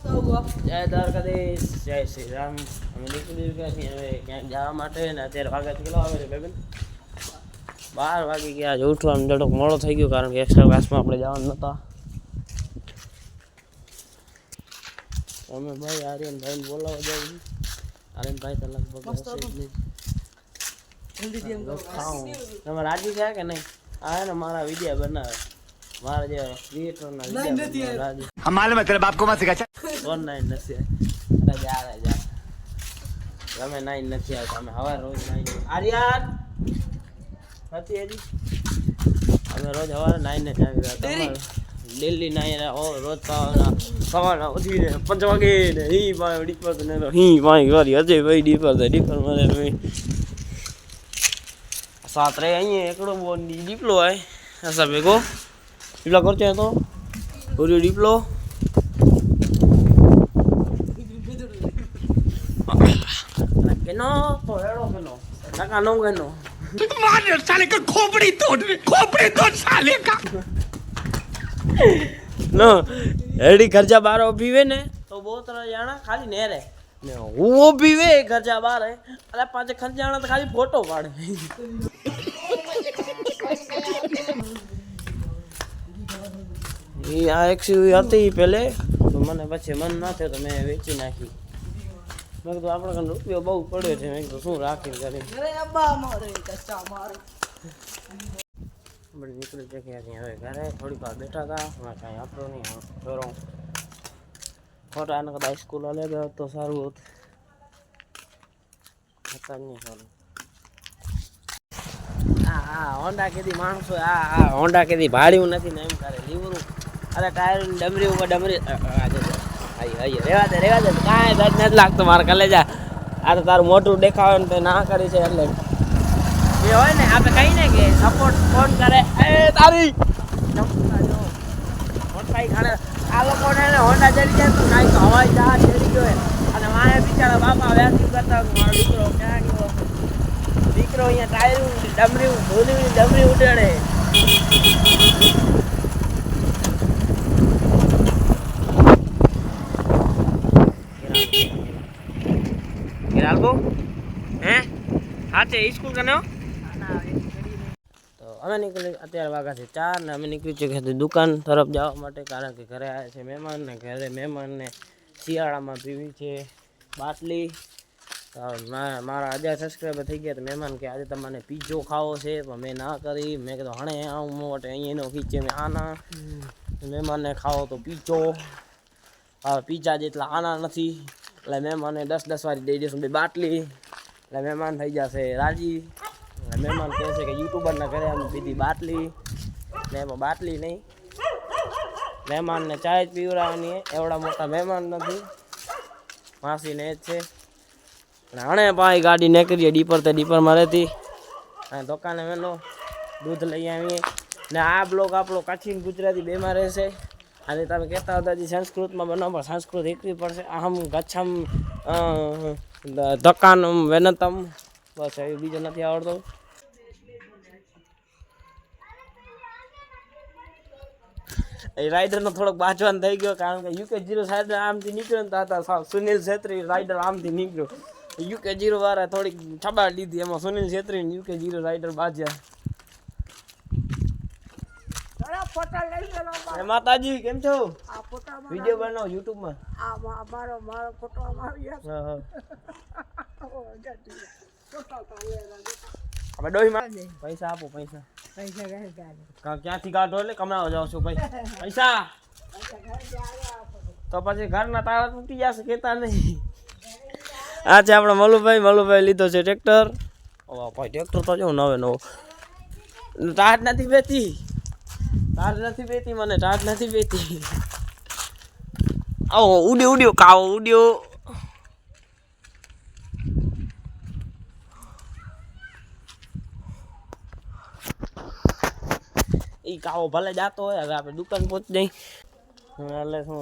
જય દ્વારકાધીશ, જય શ્રી રામ. અમે નીકળી ગયા છીએ હવે ક્યાંક જવા માટે ને અત્યારે વાગ્યા કેટલો આવે છે બેબન? 12 વાગી ગયા. આજે ઉઠવાનું થોડોક મોડો થઈ ગયો કારણ કે એક્સ્ટ્રા ક્લાસમાં આપણે જવાનું નહોતા. અમે ભાઈ આર્યનભાઈને બોલાવવા જવું. આર્યનભાઈ તો લગભગ હશે જ નહીં. તમે રાજી છે કે નહીં? આ ને મારા વિડીયો બનાવે મારા જે ક્રિએટરના વિડીયો રાજી. हम मालूम है तेरे बाप को मत सिखा. કોણ નાઈ નથી જા તમે નાઈ નથી આવતા. અમે હવા રોજ નાઈ આર્યન નથી હજી. અમે રોજ હવારે નાઈને જ આવી રહ્યા. ડેલી નાઈ રોજ સવારના ઉઠીને 5 વાગે ને હી પાણી ડીપર ને હી પાણી કરી અજયભાઈ ડીપર મારે સાત રે અહીંયા એકડો ડીપલો હોય અસા ભેગો ડીપલો કરતો તો પૂરી ડીપલો કેનો તો હેડો કેનો ટકા નો કેનો मार साले का खोपड़ी तोड़ साले का. નો હેડી ખર્ચા બારો પીવે ને તો બહુ ત્રણ જાણા ખાલી નેરે ને હું પીવે ખર્ચા બાર અરે પાંચે ખર્ચાણા તો ખાલી ફોટો પાડે. એ આ એક્સયુવી હતી પેલે તો મને પછી મન ના થયો તો મેં વેચી નાખી. મેં કીધું આપણે કાંઈ રૂપિયો બહુ પડ્યો છે. મેં કીધું શું રાખી કરી આપણે નીકળી ચૂક્યા છીએ હવે ઘરે. થોડીક વાર બેઠા હતા હમણાં કાંઈ આપણો નહીં ફેરો ખોટા એને કદાચ સ્કૂલ અલે ગયો તો સારું હતું. હતા નહીં સારું. હા હોન્ડા કીધી માણસો આ હોન્ડા કીધી ભાડ્યું નથી ને એમ કરે લીવરું. અરે ટાયર ડમરી ઉપર ડમરી રેવા દે કાંઈ દર્દ નથી લાગતો મારા કલેજા. આ તો તારું મોટું દેખાવે ને તે ના કરી છે એટલે એ હોય ને આપણે કહીએ ને કે સપોર્ટ કોણ કરે એ તારી આ લોકોને હોન્ડા ચડી જાય તો કાંઈ તો હવાઈ જહાજ ચડી ગયો અને મારે બિચારા બાપા વ્યાસી કરતા મારો દીકરો ક્યાં ગયો. દીકરો અહીંયા ટાયરું ડમરી ઉડાડે. હે હા તે સ્કૂલ કને તો અમે નીકળી અત્યારે વાગ્યા છે 4 ને અમે નીકળી ચૂક્યા છીએ દુકાન તરફ જવા માટે કારણ કે ઘરે આવ્યા છે મહેમાન ને ઘરે મહેમાનને શિયાળામાં પીવી છે બાટલી. મારા 1000 સબસ્ક્રાઈબર થઈ ગયા તો મહેમાન કે આજે તમારે પીઝો ખાવો છે પણ મેં ના કરી. મેં કીધું હણે આવું મોટે અહીંયા એનો ખીચે મેં આના મહેમાનને ખાવો તો પીઝો. હવે પીઝા જેટલા આના નથી એટલે મહેમાને 10 વારી દઈ દઈશું બે બાટલી એટલે મહેમાન થઈ જશે રાજી. એટલે મહેમાન કહે છે કે યુટ્યુબરના ઘરે અમે પીધી બાટલી ને એમાં બાટલી નહીં મહેમાનને ચાય જ પીવડાવવાની. એવડા મોટા મહેમાન નથી માસીને જ છે. અને હણે પાછી ગાડી નીકળીએ ડીપર તે ડીપરમાં રહેતી અને દુકાને મેલો દૂધ લઈ આવીએ ને આ બ્લોગ આપણો કચ્છી ગુજરાતી બેમાં રહેશે. અને તમે કહેતા હતા હજી સંસ્કૃતમાં બનાવો પણ સંસ્કૃત શીખવી પડશે. અહમ ગચ્છમ દકાન વેનતમ બસ એવું બીજું નથી આવડતું. એ રાઈડરનો થોડોક બાજવાન થઈ ગયો કારણ કે UK0 સાઈડ આમથી નીકળ્યો ને હતા સુનિલ છેત્રી રાઈડર આમથી નીકળ્યો. UK0 વાળા થોડીક છબાડ લીધી એમાં સુનિલ છેત્રી ને UK0 રાઈડર બાજ્યા. માતાજી કેમ છો? વિડીયો બનાવો યુટ્યુબમાં. આપણે ડોહીમાં પૈસા આપો પૈસા ક્યાંથી કાઢો એટલે કમાવા જાવ છો ભાઈ પૈસા તો પછી ઘરના તાળા તૂટી જશે કેતા નહીં. આ છે આપણા મલુભાઈ લીધો છે ટ્રેક્ટર. ભાઈ ટ્રેક્ટર તો જો નવો ટાટ નથી બેતી મને ટાટ નથી બેતી. આવો ઉડ્યો કાવો ઉડ્યો. એ કાવો ભલે જાતો હોય. હવે આપણે દુકાન પહોંચી જઈ એટલે શું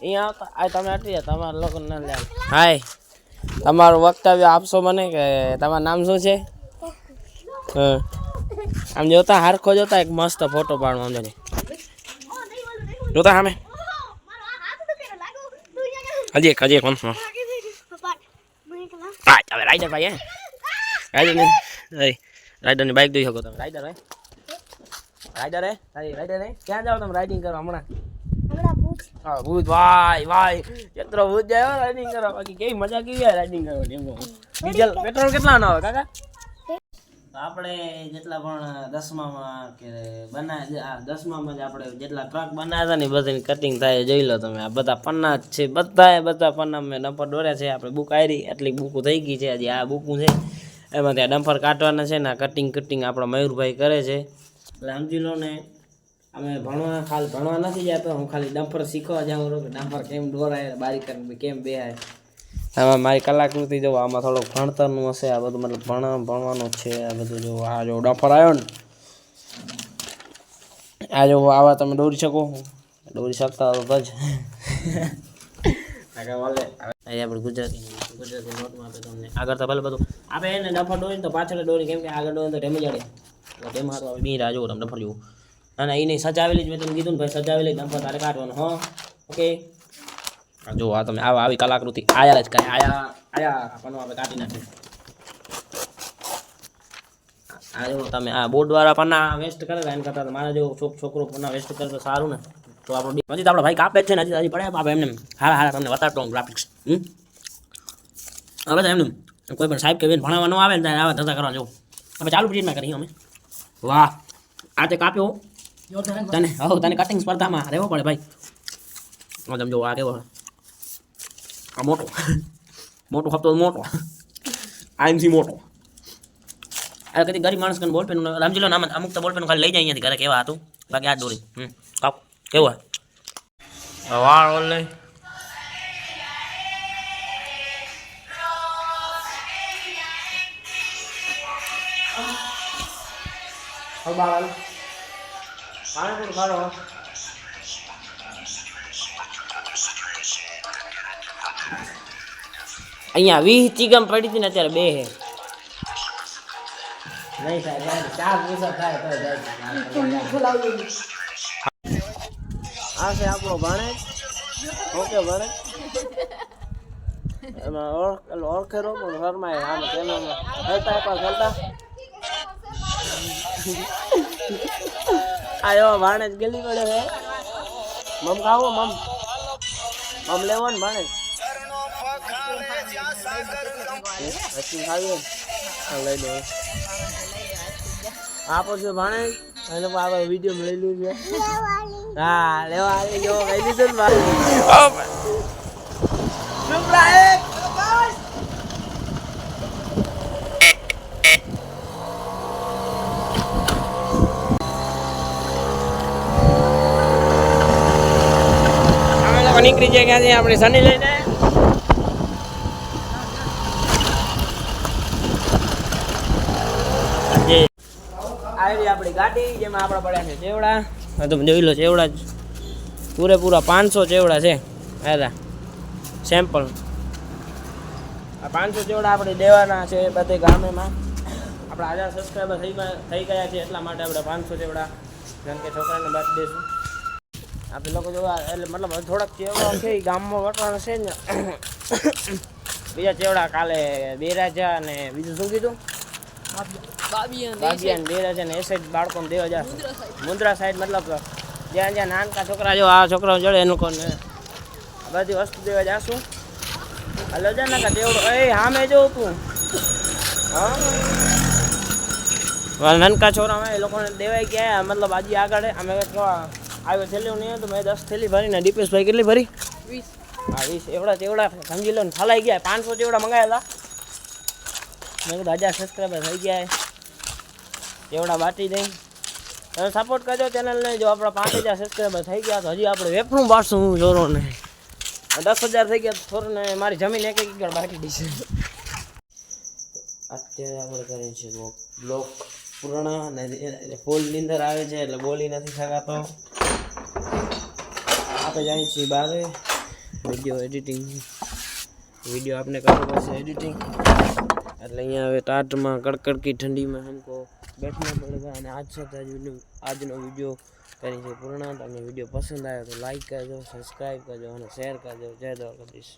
અહીંયા આવતા આ તમે આટલી તમારા લોકો ના લે. હાય તમારું વક્તવ્ય આપશો મને કે તમારું નામ શું છે? આમ જોતા હારખો જોતા એક મસ્ત ફોટો પાડવા આમ જોતા સામે હજી એક વંશમાં હા હવે રાઈડર ભાઈ રાઈડરની બાઇક જોઈ શકો તમે રાઈડર ક્યાં જાઓ તમે રાઇડિંગ કરવા હમણાં હા ભૂત ભાઈ કેટલો ભૂત જાય રાઇડિંગ કરવા બાકી કેવી મજા કેવી આવે રાઇડિંગ કરવાની ડીઝલ પેટ્રોલ કેટલા ના આવે કાકા આપણે જેટલા પણ દસમામાં કે દસમામાં જ આપણે જેટલા ટ્રક બનાવ્યા હતા ને બધાની કટિંગ થાય જોઈ લો તમે આ બધા પન્ના જ છે બધા પન્ના મેં ડમ્પર દોર્યા છે આપણે બુક આવી એટલી બુકો થઈ ગઈ છે હજી આ બુકું છે એમાં ત્યાં ડમ્પર કાઢવાના છે ને કટિંગ આપણા મયુરભાઈ કરે છે એટલે સમજી લો ને અમે ખાલી ભણવા નથી જતો હું ખાલી ડમ્પર શીખવા જાઉં છું કે ડમ્પર કેમ દોરાય બારીક કેમ બેહાય આમાં મારી કલાકૃતિ જો આમાં થોડુંક ભણતરનું હશે આ બધું મતલબ ભણવાનું છે આ બધું જો આ જો ડમ્પર આવ્યો ને આ જો આવા તમે દોરી શકો દોરી શકતા હો તો જ આપણે ગુજરાતી નોટમાં આપે તમને આગળ તો ભલે બધું આપણે એને ડમ્પર દોરી તો પાછળ દોરી કેમ કે આગળ દોરી તો ડેમેજ અડે તેમાં તો બી રાહ જોવો તમે ડમ્પર જોવું ના એને સજાવેલી જ મેં તમને કીધું ને ભાઈ સજાવેલી ડમ્પર તારે કાઢવાનું હા ઓકે જો આ તમે આવી કલાકૃતિ આયા જ કરે આયા પણ આપણે કાઢી નાખીએ આ જો તમે આ બોર્ડ વાળા પન્ના વેસ્ટ કરે એમ કરતા મારા જેવો છોકરો પન્ના વેસ્ટ કરે તો સારું ને તો આપણો હજી તો આપણો ભાઈ કાપે જ છે ને હજી પડે આપે એમને હારા તમને બતાવતો હું ગ્રાફિક્સ હવે તો એમને કોઈ પણ સાહેબ કે બેન ભણાવવા ન આવે ને ત્યારે આવે ધંધા કરવા જો અમે ચાલુ પીરિયડમાં કરીએ અમે વાહ આ તે કાપ્યો તને કટિંગ સ્પર્ધામાં રહેવો પડે ભાઈ તમે જો આ કેવો આ મોટો હપ્તો મોટો આઈમસી મોટો આ કદી ગરીબ માણસ કને બોલપેન સમજી લો ને અમુક તો બોલપેન ખાલી લઈ જાય અહીંયાથી ઘરે કેવા હતું બાકી આ દોરી કાપ કેવું હોય વાળ ઓલે અહીંયા 20 ચીગમ પડી હતી ને અત્યારે 2 હે નહીં સાહેબ 4 પૈસા થાય તો આ છે આપણો ભાણે ઓકે ભાણે એમાં ઓળખેરો પણ ઘરમાં આમ કેમેરામાં હેતા ખેલતા આયો ભાણે જ ગેલી પડે હે મમ ખાવો મમ લેવો ને ભાણે લઈ દો આપો છો ભાણે એને આગળ વિડીયો લઈ લીધું છે હા લેવા આવી ગયો લઈ લીધું ને અમે લોકો નીકળી જાય ક્યાંથી આપણી સની લઈને આવી આપણી ગાડી જેમાં આપણા પડ્યા છે ચેવડા તમે જોઈ લો ચેવડા જ પૂરેપૂરા 500 ચેવડા છે હા સેમ્પલ આ 500 ચેવડા આપણે દેવાના છે બધે ગામેમાં આપણા 1000 સબસ્ક્રાઈબર થઈ ગયા છે એટલા માટે આપણે 500 ચેવડા કારણ કે છોકરાને બાદ દઈશું આપણે લોકો જોવા એટલે મતલબ થોડાક ચેવડા છે એ ગામમાં વટવાના છે ને બીજા ચેવડા કાલે બેરાજા અને બીજું શું કીધું બાબિયાન બેરાજા ને એ સાઈડ બાળકોને દેવા જા મુંદ્રા સાઈડ મતલબ જ્યાં નાનકા છોકરા જો આ છોકરાઓ જોડે એનું કોને બધી વસ્તુ દેવા જાશું હલો જા ના દેવડો એ સામે જો તું હા નાનકા છોકરા એ લોકોને દેવાય ગયા મતલબ આજે આગળ અમે આવ્યો થેલીઓ નહીં તો મેં 10 થેલી ભરીને દીપેશભાઈ કેટલી ભરી 20 હા 20 એવડા ચેવડા સમજી લો ને ફલાઈ ગયા 500 ચેવડા મંગાવ્યા હતા મેં કીધું 1000 સબસ્ક્રાઈબર થઈ ગયા ચેવડા બાટી દઈ તમે સપોર્ટ કરજો ચેનલને જો આપણા 5000 સબસ્ક્રાઈબર થઈ ગયા તો હજી આપણે વેફરું બાળશું છોરોને 10,000 થઈ ગયા છોરોને મારી જમીન એક એકર બાટી દઈશ અત્યારે આપણે કરીએ છીએ બ્લોક પૂર્ણ અને ફૂલ નીંદર આવે છે એટલે બોલી નથી શકાતો આપણે જઈએ છીએ બહાર વિડીયો એડિટિંગ વિડીયો આપણે કરવું પડશે એડિટિંગ એટલે અહીંયા હવે ટાટમાં કડકડકી ઠંડીમાં हमको बैठना पड़ेगा અને આજનો વિડીયો કરી છે પૂર્ણ. તમને વિડીયો પસંદ આવ્યો તો લાઈક કરજો, સબસ્ક્રાઈબ કરજો અને શેર કરજો. જય દ્વારકાધીશ.